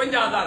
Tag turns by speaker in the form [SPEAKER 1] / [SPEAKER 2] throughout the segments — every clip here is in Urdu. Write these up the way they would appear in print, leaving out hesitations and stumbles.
[SPEAKER 1] 50,000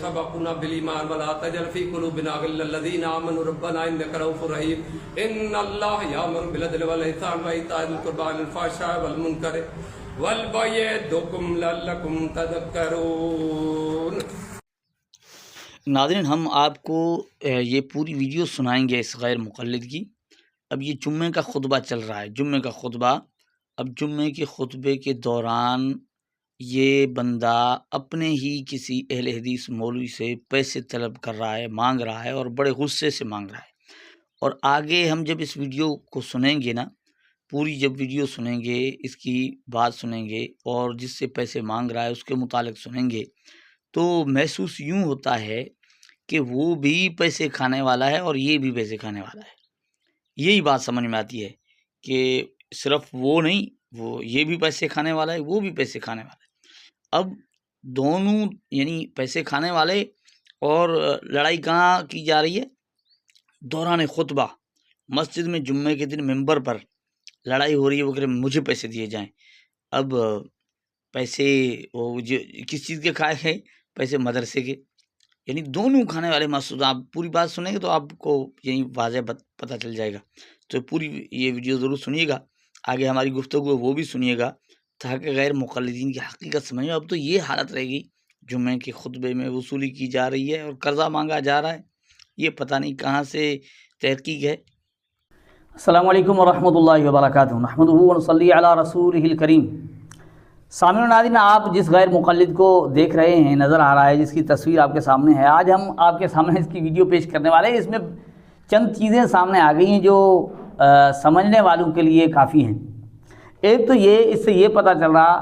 [SPEAKER 1] سبقونا بالإيمان ولا تجعل في قلوبنا غلا للذين آمنوا ربنا إنك رؤوف رحيم إن الله يأمر بالعدل والإحسان وإيتاء ذي القربى وينهى عن الفحشاء والمنكر والبغي يعظكم لعلكم تذكرون۔
[SPEAKER 2] ناظرین ہم آپ کو یہ پوری ویڈیو سنائیں گے اس غیر مقلد کی۔ اب یہ جمعے کا خطبہ چل رہا ہے، جمعے کا خطبہ۔ اب جمعے کے خطبے کے دوران یہ بندہ اپنے ہی کسی اہل حدیث مولوی سے پیسے طلب کر رہا ہے، مانگ رہا ہے اور بڑے غصے سے مانگ رہا ہے۔ اور آگے ہم جب اس ویڈیو کو سنیں گے نا، پوری جب ویڈیو سنیں گے، اس کی بات سنیں گے اور جس سے پیسے مانگ رہا ہے اس کے متعلق سنیں گے، تو محسوس یوں ہوتا ہے کہ وہ بھی پیسے کھانے والا ہے اور یہ بھی پیسے کھانے والا ہے۔ یہی بات سمجھ میں آتی ہے کہ صرف وہ نہیں، وہ یہ بھی پیسے کھانے والا ہے، وہ بھی پیسے کھانے والا ہے۔ اب دونوں یعنی پیسے کھانے والے اور لڑائی کہاں کی جا رہی ہے؟ دوران خطبہ مسجد میں جمعے کے دن ممبر پر لڑائی ہو رہی ہے، وہ کہہ رہے مجھے پیسے دیے جائیں۔ اب پیسے وہ کس چیز کے کھائے ہیں؟ پیسے مدرسے کے، یعنی دونوں کھانے والے محسوس۔ آپ پوری بات سنیں گے تو آپ کو یعنی واضح پتہ چل جائے گا، تو پوری یہ ویڈیو ضرور سنیے گا، آگے ہماری گفتگو ہے وہ بھی سنیے گا تاکہ غیر مقلدین کی حقیقت سمجھ میں۔ اب تو یہ حالت رہے گی، جمعے کے خطبے میں وصولی کی جا رہی ہے اور قرضہ مانگا جا رہا ہے، یہ پتہ نہیں کہاں سے تحقیق ہے۔
[SPEAKER 3] السلام علیکم ورحمۃ اللہ وبرکاتہ، نحمدہ ونصلی علی رسولہ الکریم۔ سامعین و ناظرین، آپ جس غیر مقلد کو دیکھ رہے ہیں، نظر آ رہا ہے، جس کی تصویر آپ کے سامنے ہے، آج ہم آپ کے سامنے اس کی ویڈیو پیش کرنے والے ہیں۔ اس میں چند چیزیں سامنے آ گئی ہیں جو سمجھنے والوں کے لیے کافی ہیں۔ ایک تو یہ، اس سے یہ پتہ چل رہا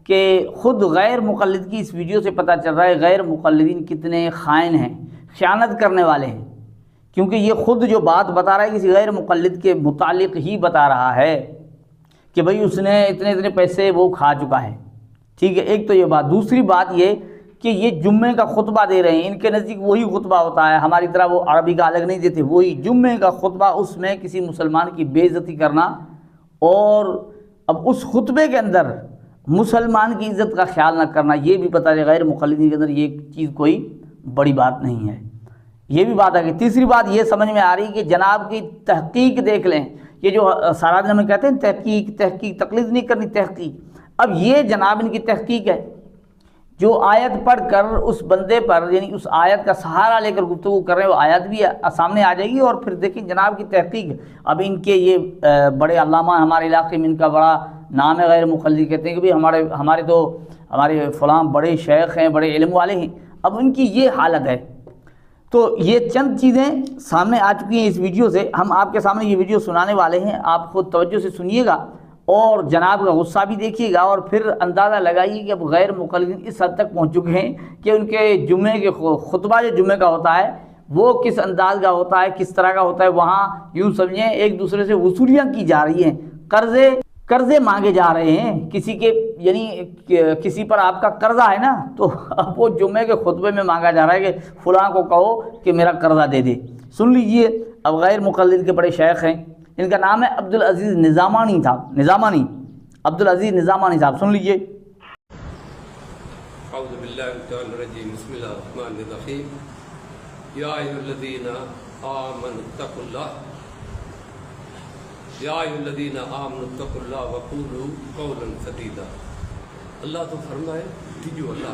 [SPEAKER 3] کہ خود غیر مقلد کی اس ویڈیو سے پتہ چل رہا ہے غیر مقلدین کتنے خائن ہیں، خیانت کرنے والے ہیں، کیونکہ یہ خود جو بات بتا رہا ہے کسی غیر مقلد کے متعلق ہی بتا رہا ہے کہ بھئی اس نے اتنے پیسے وہ کھا چکا ہے۔ ٹھیک ہے، ایک تو یہ بات۔ دوسری بات یہ کہ یہ جمعے کا خطبہ دے رہے ہیں، ان کے نزدیک وہی خطبہ ہوتا ہے، ہماری طرح وہ عربی کا الگ نہیں دیتے، وہی جمعے کا خطبہ، اس میں کسی مسلمان کی بے عزتی کرنا، اور اب اس خطبے کے اندر مسلمان کی عزت کا خیال نہ کرنا، یہ بھی پتہ ہے غیر مقلدین کے اندر یہ چیز کوئی بڑی بات نہیں ہے، یہ بھی بات آ گئی۔ تیسری بات یہ سمجھ میں آ رہی کہ جناب کی تحقیق دیکھ لیں، یہ جو سارا دن ہمیں کہتے ہیں تحقیق تقلید نہیں کرنی، تحقیق۔ اب یہ جناب ان کی تحقیق ہے، جو آیت پڑھ کر اس بندے پر یعنی اس آیت کا سہارا لے کر گفتگو کر رہے ہیں، وہ آیت بھی سامنے آ جائے گی اور پھر دیکھیں جناب کی تحقیق۔ اب ان کے یہ بڑے علامہ ہمارے علاقے میں، ان کا بڑا نام ہے، غیر مقلد کہتے ہیں کہ بھئی ہمارے فلاں بڑے شیخ ہیں، بڑے علم والے ہیں۔ اب ان کی یہ حالت ہے، تو یہ چند چیزیں سامنے آ چکی ہیں اس ویڈیو سے۔ ہم آپ کے سامنے یہ ویڈیو سنانے والے ہیں، آپ خود توجہ سے سنیے گا اور جناب کا غصہ بھی دیکھیے گا، اور پھر اندازہ لگائیے کہ اب غیر مقلدین اس حد تک پہنچ چکے ہیں کہ ان کے جمعے کے خطبہ جو جمعے کا ہوتا ہے وہ کس انداز کا ہوتا ہے، کس طرح کا ہوتا ہے۔ وہاں یوں سمجھیں ایک دوسرے سے وصولیاں کی جا رہی ہیں، قرضے مانگے جا رہے ہیں کسی کے، یعنی کسی پر آپ کا قرضہ ہے نا، تو اب وہ جمعے کے خطبے میں مانگا جا رہا ہے کہ فلاں کو کہو کہ میرا قرضہ دے دے۔ سن لیجئے، اب غیر مقلد کے بڑے شیخ ہیں، ان کا نام ہے عبدالعزیز نظامانی صاحب، عبدالعزیز نظامانی صاحب، سن لیجئے۔
[SPEAKER 1] اعوذ باللہ من الشیطان الرجیم بسم اللہ الرحمن الرحیم یا ایھا الذین آمنوا اتقوا اللہ یا ایھا الذین آمنوا اتقوا اللہ وقولوا قولا سدیدا۔ اللہ تو فرمائے ڈجو اللہ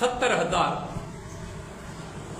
[SPEAKER 1] 70,000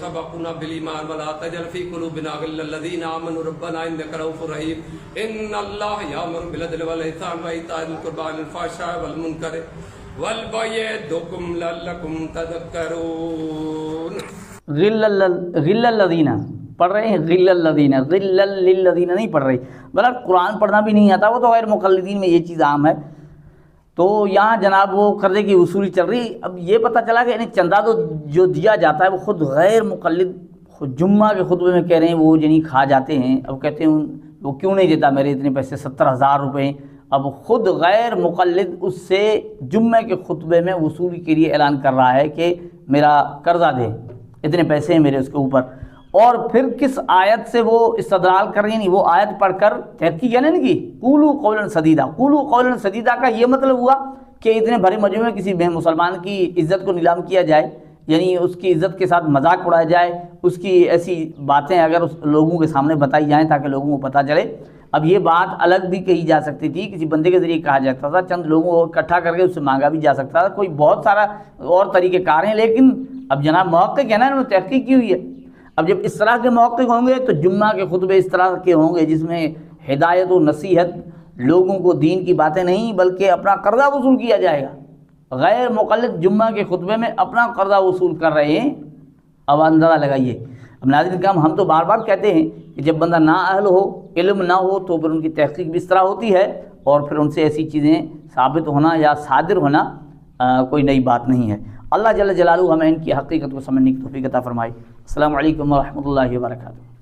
[SPEAKER 1] سبقونا بالإيمان ولا تجعل في قلوبنا غلا للذين آمنوا ربنا إنك رؤوف رحيم إن الله يأمر بالعدل والإحسان وإيتاء ذي القربى والنهي عن الفحشاء والمنكر والبغي يعظكم لعلكم تذكرون۔
[SPEAKER 3] غل الذین پڑھ رہے ہیں، غل الذین، غل للذین نہیں پڑھ رہے، بلکہ قرآن پڑھنا بھی نہیں آتا، وہ تو غیر مقلدین میں یہ چیز عام ہے۔ تو یہاں جناب وہ قرضے کی وصولی چل رہی۔ اب یہ پتہ چلا کہ انہیں چندہ تو جو دیا جاتا ہے وہ خود غیر مقلد خود جمعہ کے خطبے میں کہہ رہے ہیں وہ جنہیں کھا جاتے ہیں۔ اب کہتے ہیں وہ کیوں نہیں دیتا میرے اتنے پیسے 70,000 روپے۔ اب خود غیر مقلد اس سے جمعے کے خطبے میں وصولی کے لیے اعلان کر رہا ہے کہ میرا قرضہ دے، اتنے پیسے ہیں میرے اس کے اوپر۔ اور پھر کس آیت سے وہ استدلال کر رہی ہیں، وہ آیت پڑھ کر تحقیق ہے نا ان کی، قولوا قولا سدیدا۔ قولوا قولا سدیدا کا یہ مطلب ہوا کہ اتنے بھرے مجمع میں کسی مسلمان کی عزت کو نیلام کیا جائے، یعنی اس کی عزت کے ساتھ مذاق اڑایا جائے، اس کی ایسی باتیں اگر اس لوگوں کے سامنے بتائی جائیں تاکہ لوگوں کو پتہ چلے۔ اب یہ بات الگ بھی کہی جا سکتی تھی، کسی بندے کے ذریعے کہا جاتا تھا، چند لوگوں کو اکٹھا کر کے اس سے مانگا بھی جا سکتا تھا، کوئی بہت سارا اور طریقہ کار ہیں، لیکن اب جناب محقق ہے نا، انہوں نے تحقیق کی ہوئی ہے۔ اب جب اس طرح کے محقق ہوں گے تو جمعہ کے خطبے اس طرح کے ہوں گے جس میں ہدایت و نصیحت، لوگوں کو دین کی باتیں نہیں بلکہ اپنا قرضہ وصول کیا جائے گا۔ غیر مقلد جمعہ کے خطبے میں اپنا قرضہ وصول کر رہے ہیں، اب اندازہ لگائیے۔ اب ناظرین کرام، ہم تو بار بار کہتے ہیں کہ جب بندہ نااہل ہو، علم نہ ہو، تو پھر ان کی تحقیق بھی اس طرح ہوتی ہے اور پھر ان سے ایسی چیزیں ثابت ہونا یا صادر ہونا کوئی نئی بات نہیں ہے۔ اللہ جل جلالہ ہمیں ان کی حقیقت کو سمجھنے کی توفیق عطا فرمائے۔ السلام علیکم ورحمۃ اللہ وبرکاتہ۔